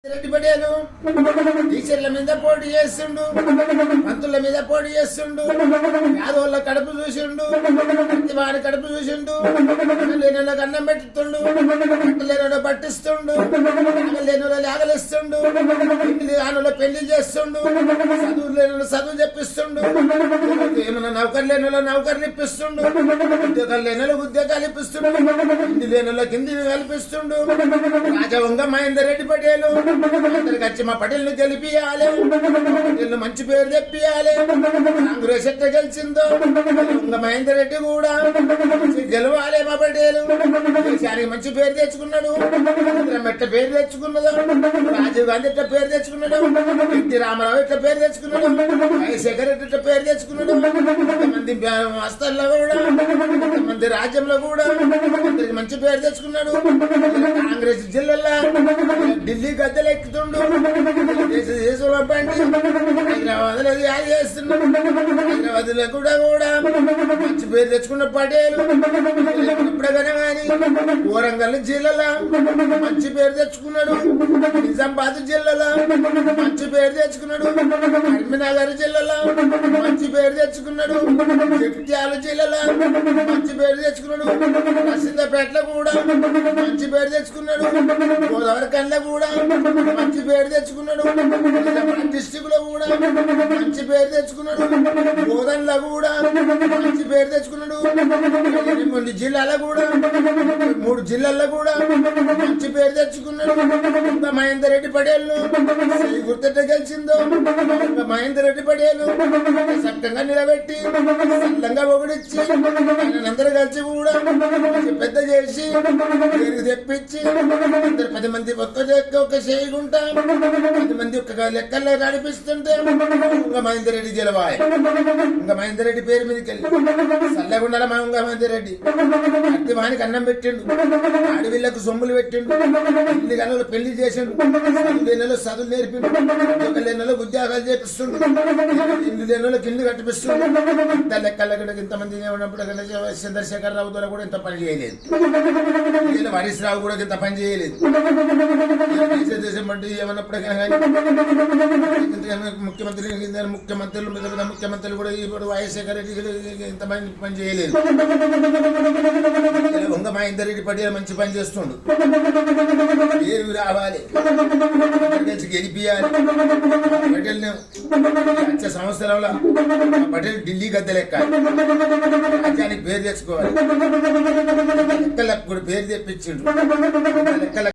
రెడ్డి పడేలు టీచర్ల మీద పోటీ చేస్తుండు, మంత్రుల మీద పోటీ చేస్తుండు, యాదవుల కడుపు చూసిండు, వారి కడుపు చూసిండు, లేని అన్నం పెట్టుతుండు, లేని పట్టిస్తుండు, లేని లేగలిస్తుండు, ఆనులో పెళ్లి చేస్తుండు, చదువు లేని చదువు చెప్పిస్తుండు, ఏమన్నా నౌకరు లేని నౌకర్లు ఇప్పిస్తుండు, ఉద్యోగాలు లేని ఉద్యోగాలు ఇప్పిస్తుండు, కింది లేని కింది కల్పిస్తుండు. రాజవంగ మహేందర్ రెడ్డి పటేలు అందరికి వచ్చి మా పటేల్ని గెలిపియాలి, పటేల్ మంచి పేరు తెప్పియాలి. కాంగ్రెస్ ఎట్ట గెలిచిందో మహేందర్ రెడ్డి కూడా గెలవాలి. మా పటేలు దేశానికి మంచి పేరు తెచ్చుకున్నాడు, ఎట్ట పేరు తెచ్చుకున్నదో, రాజీవ్ గాంధీ ఎట్ట పేరు తెచ్చుకున్నాడు, ఎన్టీ రామారావు ఎట్ట పేరు తెచ్చుకున్నాడు, రాజశేఖర్ ఎట్ట పేరు తెచ్చుకున్నాడు. కొంతమంది వస్తాల్లో కూడా, కొంతమంది రాజ్యంలో కూడా అందరికి మంచి పేరు తెచ్చుకున్నాడు. కాంగ్రెస్ జిల్లాలో ఢిల్లీ గద్దెలు ఎక్కుతుండు, దేశంలో పండి హైదరాబాద్ లో చేస్తున్నాడు. హైదరాబాద్ లో కూడా మంచి పేరు తెచ్చుకున్న పటేలు ఎప్పుడైనా కానీ వరంగల్ జిల్లాలో మంచి పేరు తెచ్చుకున్నాడు, నిజామాబాద్ జిల్లాలో మంచి పేరు తెచ్చుకున్నాడు, కరీంనగర్ జిల్లాలో మంచి పేరు తెచ్చుకున్నాడు, జగిత్యాల జిల్లాలో మంచి పేరు తెచ్చుకున్నాడు, నర్సింగపేటలో కూడా మంచి పేరు తెచ్చుకున్నాడు, గోదావరి కళ్ళ కూడా మంచి పేరు తెచ్చుకున్నాడు, డిస్టిక్ లో కూడా మంచి పేరు తెచ్చుకున్నాడు, గోదంలో కూడా మంచి పేరు తెచ్చుకున్నాడు, కొన్ని జిల్లాలో కూడా 3 జిల్లాల్లో కూడా మంచి పేరు తెచ్చుకున్నాడు. మహేందర్ రెడ్డి పటేల్ గుర్తెట్ట గెలిచిందో మహేందర్ రెడ్డి పటేల్ చక్కగా నిలబెట్టి చల్లంగా ఒకడిచ్చి అందరూ కలిసి కూడా పెద్ద చేసి పేరు తెప్పించి 10 మంది ఒక్క చేయకుంటా 10 మంది ఒక్క లెక్కల్లో నడిపిస్తుంటే ఇంకా మహేందర్ రెడ్డి గెలవాయి. ఇంకా మహేందర్ రెడ్డి పేరు మీదకి వెళ్ళి చల్లగుండాల ఇంకా మహేందర్ రెడ్డి అట్టి వానికి అన్నం పెట్టిండు, అడవిళ్ళకు సొమ్ములు పెట్టిండు, ఇల్లు గనులు పెళ్లి చేసిండు, నెలలో చదువులు నేర్పిండు, నెలలో ఉద్యోగాలు చేపిస్తుండు, ఇల్లు నెలలో కిల్లు కట్టిపిస్తుండు. ఇంత లెక్కల ఇంతమంది ఉన్నప్పుడు చంద్రశేఖర్ రావు ద్వారా కూడా ఇంత పని చేయలేదు, హరీష్ రావు కూడా ఇంత పని చేయలేదు. దేశం బట్టి ఏమన్నప్పుడు ముఖ్యమంత్రులు మిగతా ముఖ్యమంత్రులు కూడా ఇప్పుడు రాజశేఖర రెడ్డి ఇంత పని చేయలేదు. వంగ మహేందర్ రెడ్డి పటేల్ మంచి పని చేస్తుండు, ఏమి రావాలి గెలిపియాలి. పటేల్ వచ్చే సంవత్సరంలో పటేల్ ఢిల్లీ గద్దెలెక్కాలి, రాజ్యానికి పేరు తెచ్చుకోవాలి. లెక్కలకు కూడా పేరు తెప్పించిండు. లెక్కల